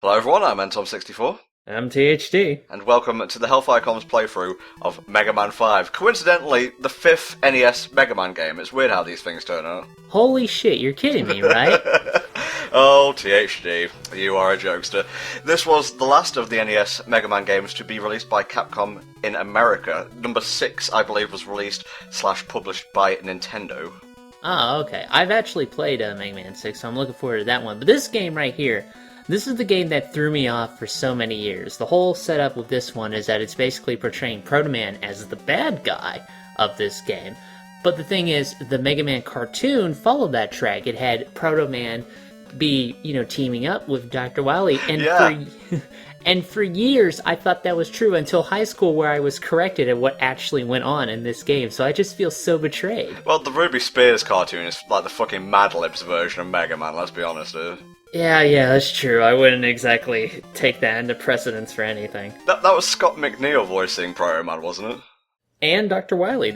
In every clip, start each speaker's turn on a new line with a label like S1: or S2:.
S1: Hello everyone, I'm Tom64,
S2: I'm THD.
S1: and welcome to the HellfireComms playthrough of Mega Man 5. Coincidentally, the 5th NES Mega Man game. It's weird how these things turn out.
S2: Holy shit, you're kidding me, right?
S1: Oh, THD, you are a jokester. This was the last of the NES Mega Man games to be released by Capcom in America. Number 6, I believe, was released / published by Nintendo.
S2: Oh, okay. I've actually played Mega Man 6, so I'm looking forward to that one. But this game right here, this is the game that threw me off for so many years. The whole setup with this one is that it's basically portraying Proto Man as the bad guy of this game. But the thing is, the Mega Man cartoon followed that track. It had Proto Man be, teaming up with Dr. Wily. And for years, I thought that was true until high school, where I was corrected at what actually went on in this game. So I just feel so betrayed.
S1: Well, the Ruby Spears cartoon is like the fucking Mad Libs version of Mega Man, let's be honest, dude.
S2: Yeah, that's true. I wouldn't exactly take that into precedence for anything.
S1: That was Scott McNeil voicing Proto Man, wasn't it?
S2: And Dr. Wily,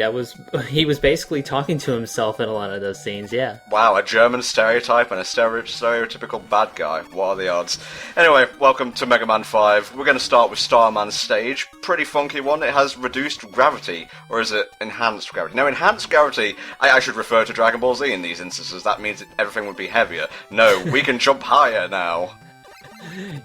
S2: he was basically talking to himself in a lot of those scenes, yeah.
S1: Wow, a German stereotype and a stereotypical bad guy. What are the odds? Anyway, welcome to Mega Man 5. We're going to start with Starman's stage. Pretty funky one. It has reduced gravity, or is it enhanced gravity? No, enhanced gravity, I should refer to Dragon Ball Z in these instances. That means everything would be heavier. No, we can jump higher now.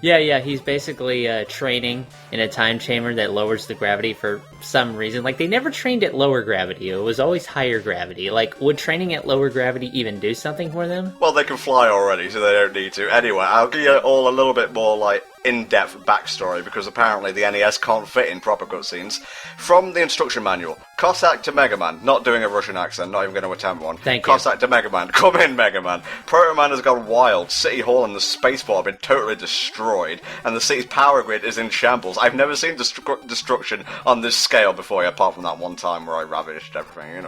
S2: Yeah, he's basically training in a time chamber that lowers the gravity for some reason. Like, they never trained at lower gravity, it was always higher gravity. Like, would training at lower gravity even do something for them?
S1: Well, they can fly already, so they don't need to. Anyway, I'll give you all a little bit more, in-depth backstory, because apparently the NES can't fit in proper cutscenes. From the instruction manual, Cossack to Mega Man, not doing a Russian accent, not even going to attempt one.
S2: Thank you.
S1: Cossack to Mega Man, come in Mega Man. Proto Man has gone wild, City Hall and the spaceport have been totally destroyed, and the city's power grid is in shambles. I've never seen destruction on this scale before, apart from that one time where I ravaged everything,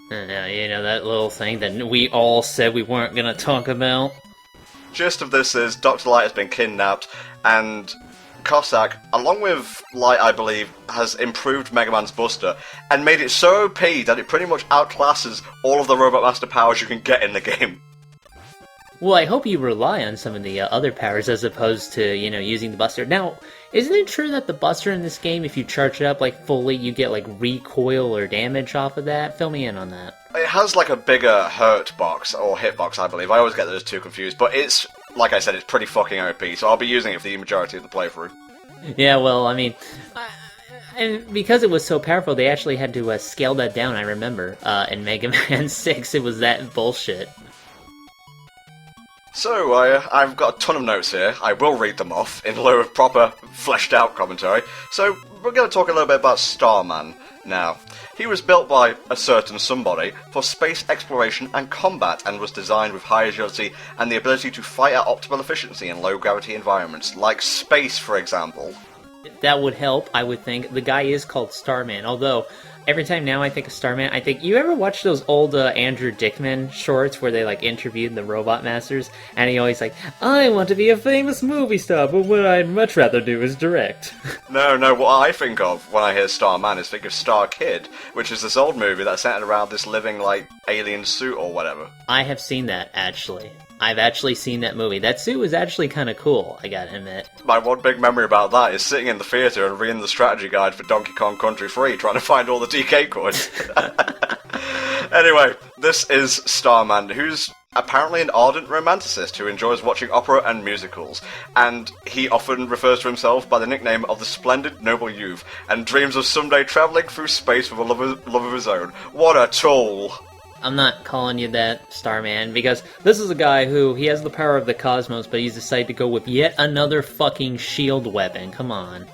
S2: That little thing that we all said we weren't going to talk about.
S1: Gist of this is Dr. Light has been kidnapped, and Cossack, along with Light, I believe, has improved Mega Man's Buster and made it so OP that it pretty much outclasses all of the Robot Master powers you can get in the game.
S2: Well, I hope you rely on some of the other powers as opposed to, using the Buster. Now, isn't it true that the Buster in this game, if you charge it up, fully, you get, recoil or damage off of that? Fill me in on that.
S1: It has, a bigger hurt box, or hit box, I believe. I always get those two confused, but it's, like I said, it's pretty fucking OP, so I'll be using it for the majority of the playthrough.
S2: Yeah, well, and because it was so powerful, they actually had to scale that down, I remember. In Mega Man 6, it was that bullshit.
S1: So, I've got a ton of notes here. I will read them off in lieu of proper, fleshed-out commentary. So, we're going to talk a little bit about Starman now. He was built by a certain somebody for space exploration and combat, and was designed with high agility and the ability to fight at optimal efficiency in low-gravity environments, like space, for example.
S2: That would help, I would think. The guy is called Starman, although every time now I think of Starman, I think, you ever watch those old Andrew Dickman shorts where they, interviewed the Robot Masters, and he always I want to be a famous movie star, but what I'd much rather do is direct.
S1: No, what I think of when I hear Starman is think of Star Kid, which is this old movie that's centered around this living, alien suit or whatever.
S2: I have seen that, actually. I've actually seen that movie. That suit was actually kind of cool, I gotta admit.
S1: My one big memory about that is sitting in the theatre and reading the strategy guide for Donkey Kong Country 3, trying to find all the DK coins. Anyway, this is Starman, who's apparently an ardent romanticist who enjoys watching opera and musicals, and he often refers to himself by the nickname of the Splendid Noble Youth, and dreams of someday travelling through space with a love of his own. What a tool!
S2: I'm not calling you that, Starman, because this is a guy who, he has the power of the cosmos, but he's decided to go with yet another fucking shield weapon. Come on.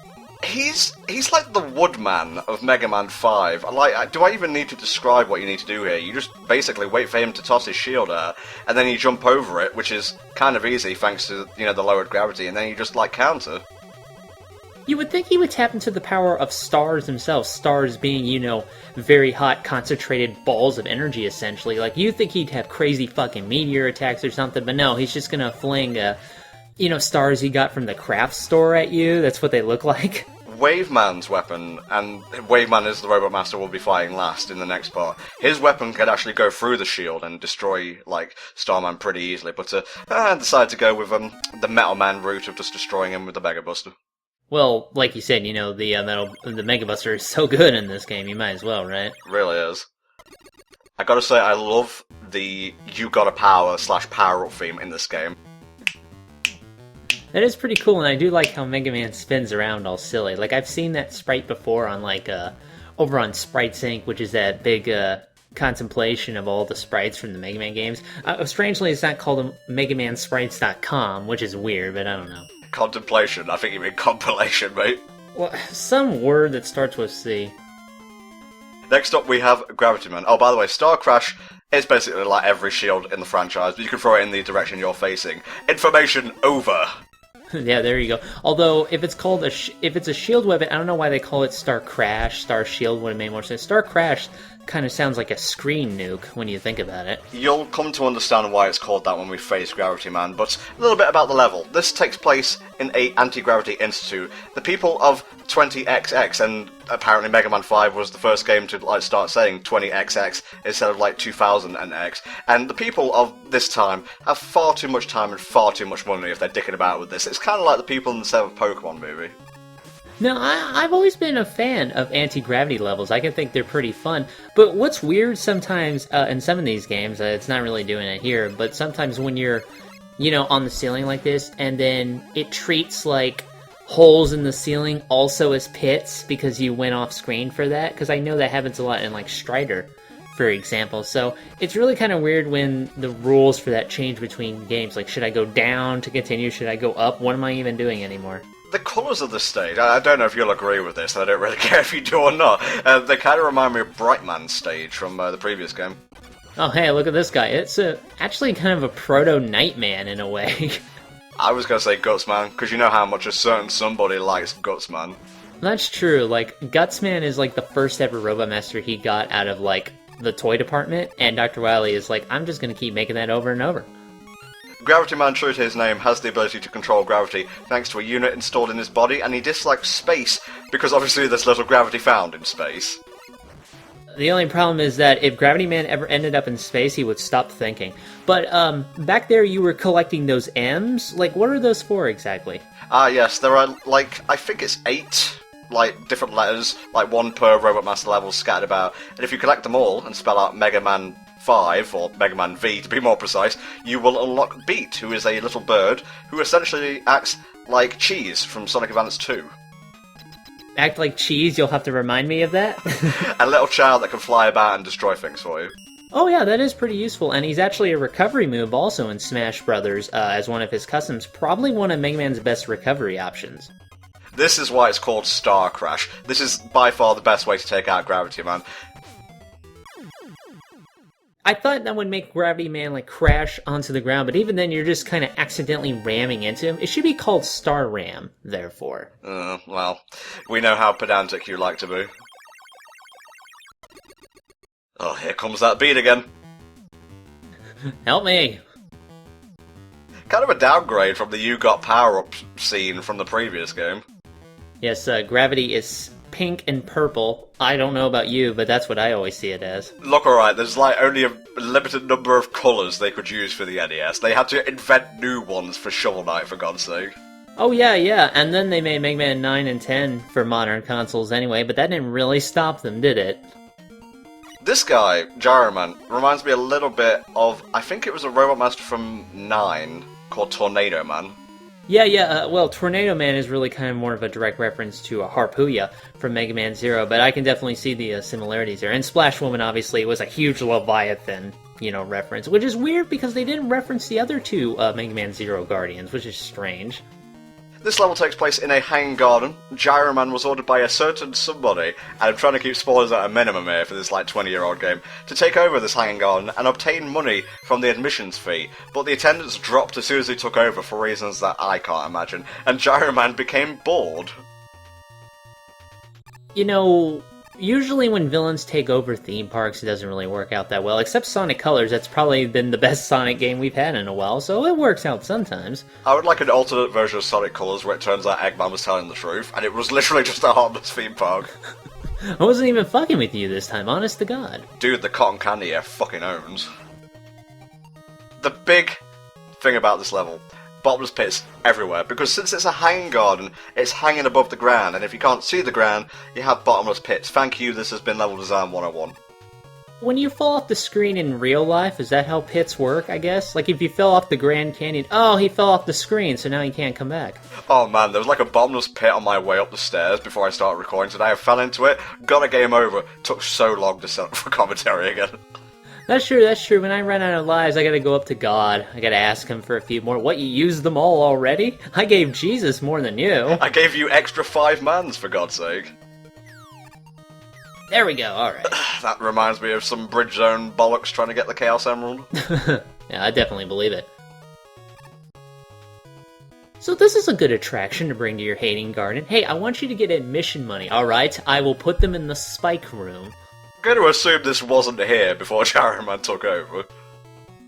S1: He's like the Woodman of Mega Man 5. Do I even need to describe what you need to do here? You just basically wait for him to toss his shield out, and then you jump over it, which is kind of easy thanks to, the lowered gravity, and then you just, counter.
S2: You would think he would tap into the power of stars themselves, stars being, very hot, concentrated balls of energy, essentially. You'd think he'd have crazy fucking meteor attacks or something, but no, he's just gonna fling, stars he got from the craft store at you. That's what they look like.
S1: Waveman's weapon, and Waveman is the Robot Master we'll be fighting last in the next part. His weapon can actually go through the shield and destroy, like, Starman pretty easily, but I decided to go with the Metal Man route of just destroying him with the Mega Buster.
S2: Well, like you said, the Mega Buster is so good in this game, you might as well, right?
S1: Really is. I gotta say, I love the You Gotta Power / Power Up theme in this game.
S2: That is pretty cool, and I do like how Mega Man spins around all silly. Like, I've seen that sprite before on, over on Sprite Sync, which is that big, contemplation of all the sprites from the Mega Man games. Strangely, it's not called MegaManSprites.com, which is weird, but I don't know.
S1: Contemplation? I think you mean compilation, mate.
S2: Well, some word that starts with C.
S1: Next up, we have Gravity Man. Oh, by the way, Star Crash is basically like every shield in the franchise, but you can throw it in the direction you're facing. Information over.
S2: Yeah, there you go. Although, if it's called if it's a shield weapon, I don't know why they call it Star Crash. Star Shield would have made more sense. Star Crash kind of sounds like a screen nuke when you think about it.
S1: You'll come to understand why it's called that when we face Gravity Man, but a little bit about the level. This takes place in a anti-gravity institute. The people of 20XX, and apparently Mega Man 5 was the first game to start saying 20XX instead of 2000X, and the people of this time have far too much time and far too much money if they're dicking about with this. It's kind of like the people in the 7th Pokemon movie.
S2: No, I've always been a fan of anti-gravity levels. I can think they're pretty fun. But what's weird sometimes in some of these games, it's not really doing it here, but sometimes when you're, on the ceiling like this, and then it treats, holes in the ceiling also as pits because you went off screen for that, because I know that happens a lot in, Strider, for example. So it's really kind of weird when the rules for that change between games. Like, should I go down to continue? Should I go up? What am I even doing anymore?
S1: The colours of the stage, I don't know if you'll agree with this, and I don't really care if you do or not. They kind of remind me of Brightman's stage from the previous game.
S2: Oh, hey, look at this guy. It's actually kind of a proto-Nightman in a way.
S1: I was going to say Gutsman, because you know how much a certain somebody likes Gutsman.
S2: That's true. Gutsman is, the first ever Robot Master he got out of, the toy department, and Dr. Wily is I'm just going to keep making that over and over.
S1: Gravity Man, true to his name, has the ability to control gravity thanks to a unit installed in his body, and he dislikes space because obviously there's little gravity found in space.
S2: The only problem is that if Gravity Man ever ended up in space, he would stop thinking. But back there you were collecting those M's? What are those for exactly?
S1: Yes, there are, I think it's 8, different letters, 1 per Robot Master level scattered about, and if you collect them all and spell out Mega Man 5, or Mega Man V to be more precise, you will unlock Beat, who is a little bird who essentially acts like Cheese from Sonic Advance 2.
S2: Act like Cheese? You'll have to remind me of that?
S1: A little child that can fly about and destroy things for you.
S2: Oh yeah, that is pretty useful, and he's actually a recovery move also in Smash Brothers as one of his customs, probably one of Mega Man's best recovery options.
S1: This is why it's called Star Crash. This is by far the best way to take out Gravity Man.
S2: I thought that would make Gravity Man, crash onto the ground, but even then you're just kind of accidentally ramming into him. It should be called Star Ram, therefore.
S1: Well, we know how pedantic you like to be. Oh, here comes that beat again.
S2: Help me!
S1: Kind of a downgrade from the You Got Power Up scene from the previous game.
S2: Yes, Gravity is pink and purple. I don't know about you, but that's what I always see it as.
S1: Look, alright, there's only a limited number of colours they could use for the NES. They had to invent new ones for Shovel Knight, for God's sake.
S2: Oh yeah, and then they made Mega Man 9 and 10 for modern consoles anyway, but that didn't really stop them, did it?
S1: This guy, Gyro Man, reminds me a little bit of, I think it was a Robot Master from 9, called Tornado Man.
S2: Yeah, well, Tornado Man is really kind of more of a direct reference to a Harpooya from Mega Man Zero, but I can definitely see the similarities there. And Splash Woman, obviously, was a huge Leviathan, reference, which is weird because they didn't reference the other two Mega Man Zero Guardians, which is strange.
S1: This level takes place in a hanging garden. Gyro Man was ordered by a certain somebody, and I'm trying to keep spoilers at a minimum here for this 20-year-old game, to take over this hanging garden and obtain money from the admissions fee, but the attendance dropped as soon as he took over for reasons that I can't imagine, and Gyro Man became bored.
S2: Usually when villains take over theme parks, it doesn't really work out that well. Except Sonic Colors, that's probably been the best Sonic game we've had in a while, so it works out sometimes.
S1: I would like an alternate version of Sonic Colors where it turns out Eggman was telling the truth, and it was literally just a harmless theme park.
S2: I wasn't even fucking with you this time, honest to God.
S1: Dude, the cotton candy here fucking owns. The big thing about this level, bottomless pits everywhere, because since it's a hanging garden, it's hanging above the ground, and if you can't see the ground, you have bottomless pits. Thank you, this has been Level Design 101.
S2: When you fall off the screen in real life, is that how pits work, I guess? Like, if you fell off the Grand Canyon, oh, he fell off the screen, so now he can't come back.
S1: Oh man, there was like a bottomless pit on my way up the stairs before I started recording today. I fell into it, got a game over, took so long to set up for commentary again.
S2: That's true. When I run out of lives, I gotta go up to God. I gotta ask him for a few more. What, you used them all already? I gave Jesus more than you.
S1: I gave you extra 5 mans, for God's sake.
S2: There we go, alright.
S1: That reminds me of some Bridge Zone bollocks trying to get the Chaos Emerald.
S2: Yeah, I definitely believe it. So this is a good attraction to bring to your Hating Garden. Hey, I want you to get admission money, alright? I will put them in the Spike Room.
S1: I'm going to assume this wasn't here before Gyroman took over.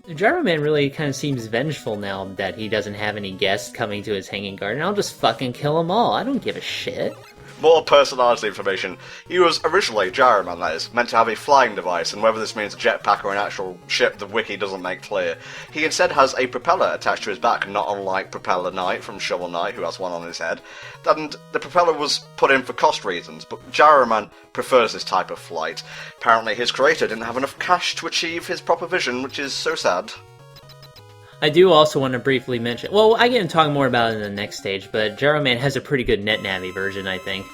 S2: Gyroman really kind of seems vengeful now that he doesn't have any guests coming to his hanging garden. I'll just fucking kill them all. I don't give a shit.
S1: More personality information. He was originally, Gyroman that is, meant to have a flying device, and whether this means a jetpack or an actual ship, the wiki doesn't make clear. He instead has a propeller attached to his back, not unlike Propeller Knight from Shovel Knight, who has one on his head. And the propeller was put in for cost reasons, but Gyroman prefers this type of flight. Apparently his creator didn't have enough cash to achieve his proper vision, which is so sad.
S2: I do also want to briefly mention, well, I can talk more about it in the next stage, but Gyroman has a pretty good NetNavi version, I think.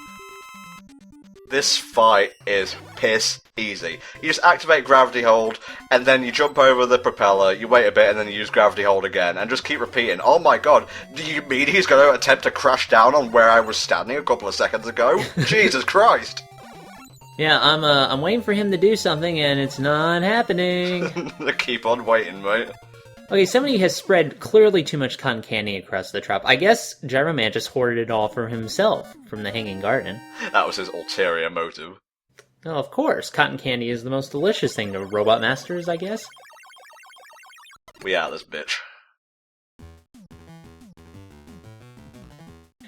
S1: This fight is piss easy. You just activate gravity hold, and then you jump over the propeller, you wait a bit, and then you use gravity hold again, and just keep repeating. Oh my god, do you mean he's going to attempt to crash down on where I was standing a couple of seconds ago? Jesus Christ!
S2: Yeah, I'm waiting for him to do something, and it's not happening.
S1: Keep on waiting, mate.
S2: Okay, somebody has spread clearly too much cotton candy across the trop. I guess Gyroman just hoarded it all for himself from the Hanging Garden.
S1: That was his ulterior motive.
S2: Oh, of course, cotton candy is the most delicious thing to robot masters, I guess.
S1: We out this bitch.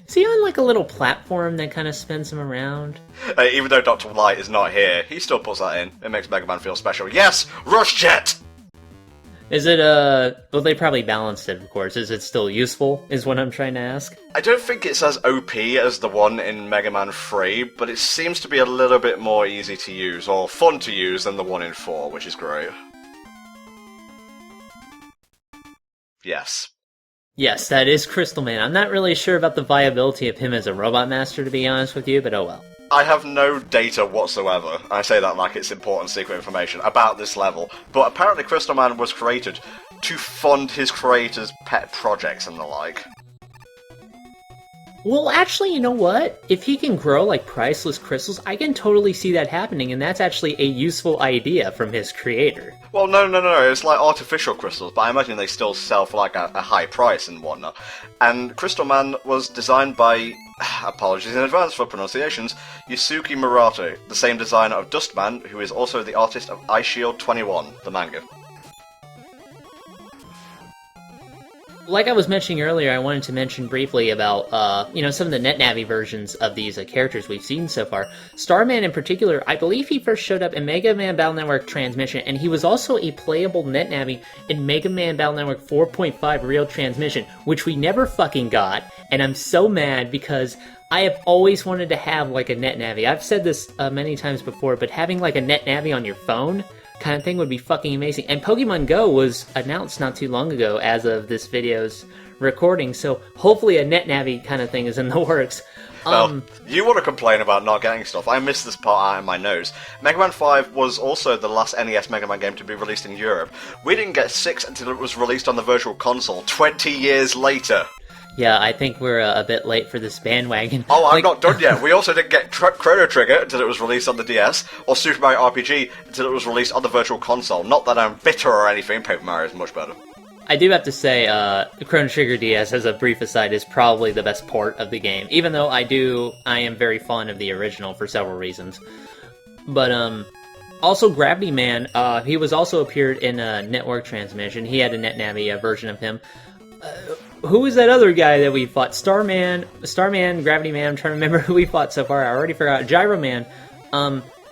S2: Is he on like a little platform that kind of spins him around?
S1: Even though Dr. Light is not here, he still puts that in. It makes Mega Man feel special. Yes! Rush Jet!
S2: Is it, well, they probably balanced it, of course. Is it still useful, is what I'm trying to ask?
S1: I don't think it's as OP as the one in Mega Man 3, but it seems to be a little bit more easy to use, or fun to use, than the one in 4, which is great. Yes.
S2: Yes, that is Crystal Man. I'm not really sure about the viability of him as a robot master, to be honest with you, but oh well.
S1: I have no data whatsoever, and I say that like it's important secret information, about this level, but apparently Crystal Man was created to fund his creator's pet projects and the like.
S2: Well, actually, you know what? If he can grow like priceless crystals, I can totally see that happening, and that's actually a useful idea from his creator.
S1: Well, no, it's like artificial crystals, but I imagine they still sell for like a high price and whatnot. And Crystal Man was designed by, apologies in advance for pronunciations, Yusuke Murata, the same designer of Dustman, who is also the artist of Ice Shield 21, the manga.
S2: Like I was mentioning earlier, I wanted to mention briefly about, some of the NetNavi versions of these characters we've seen so far. Starman in particular, I believe he first showed up in Mega Man Battle Network Transmission, and he was also a playable NetNavi in Mega Man Battle Network 4.5 Real Transmission, which we never fucking got, and I'm so mad because I have always wanted to have, like, a NetNavi. I've said this many times before, but having, like, a NetNavi on your phone kind of thing would be fucking amazing. And Pokemon Go was announced not too long ago as of this video's recording, so hopefully a NetNavi kind of thing is in the works.
S1: Well, you want to complain about not getting stuff. I missed this part out of my nose. Mega Man 5 was also the last NES Mega Man game to be released in Europe. We didn't get 6 until it was released on the Virtual Console 20 years later.
S2: Yeah, I think we're a bit late for this bandwagon.
S1: Oh, I'm not done yet. We also didn't get Chrono Trigger until it was released on the DS, or Super Mario RPG until it was released on the Virtual Console. Not that I'm bitter or anything, Paper Mario is much better.
S2: I do have to say, Chrono Trigger DS, as a brief aside, is probably the best port of the game, even though I am very fond of the original for several reasons. But, also Gravity Man, he was also appeared in a Network Transmission. He had a NetNavi version of him. Who was that other guy that we fought? Starman, Gravity Man, I'm trying to remember who we fought so far, I already forgot. Gyro Man.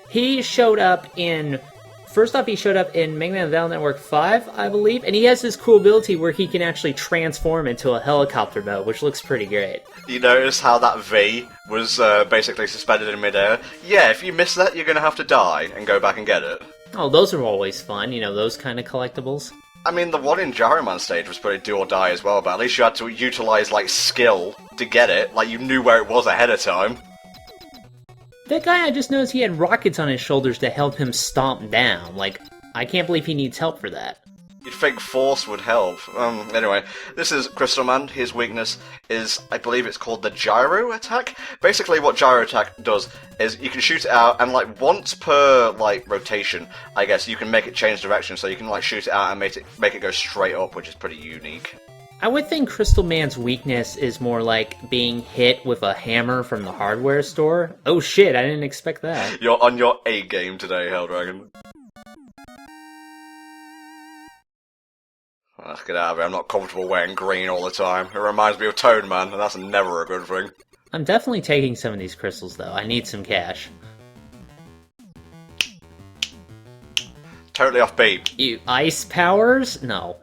S2: He showed up in... First off, he showed up in Mega Man Battle Network 5, I believe, and he has this cool ability where he can actually transform into a helicopter mode, which looks pretty great.
S1: You notice how that V was basically suspended in midair? Yeah, if you miss that, you're going to have to die and go back and get it.
S2: Oh, those are always fun, you know, those kind of collectibles.
S1: I mean, the one in Gyro Man stage was pretty do or die as well, but at least you had to utilize, like, skill to get it. Like, you knew where it was ahead of time.
S2: That guy, I just noticed he had rockets on his shoulders to help him stomp down. Like, I can't believe he needs help for that.
S1: You'd think force would help. Anyway, this is Crystal Man. His weakness is, I believe it's called the gyro attack. Basically, what gyro attack does is you can shoot it out, and like once per like rotation, I guess you can make it change direction. So you can like shoot it out and make it go straight up, which is pretty unique.
S2: I would think Crystal Man's weakness is more like being hit with a hammer from the hardware store. Oh shit, I didn't expect that.
S1: You're on your A game today, Helldragon. Let's get out of here. I'm not comfortable wearing green all the time. It reminds me of Toad Man, and that's never a good thing.
S2: I'm definitely taking some of these crystals, though. I need some cash.
S1: Totally off beat.
S2: You ice powers? No.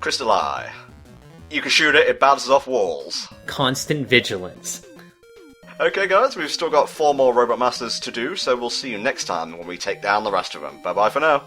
S1: Crystal Eye. You can shoot it, it bounces off walls.
S2: Constant vigilance.
S1: Okay guys, we've still got 4 more Robot Masters to do, so we'll see you next time when we take down the rest of them. Bye bye for now.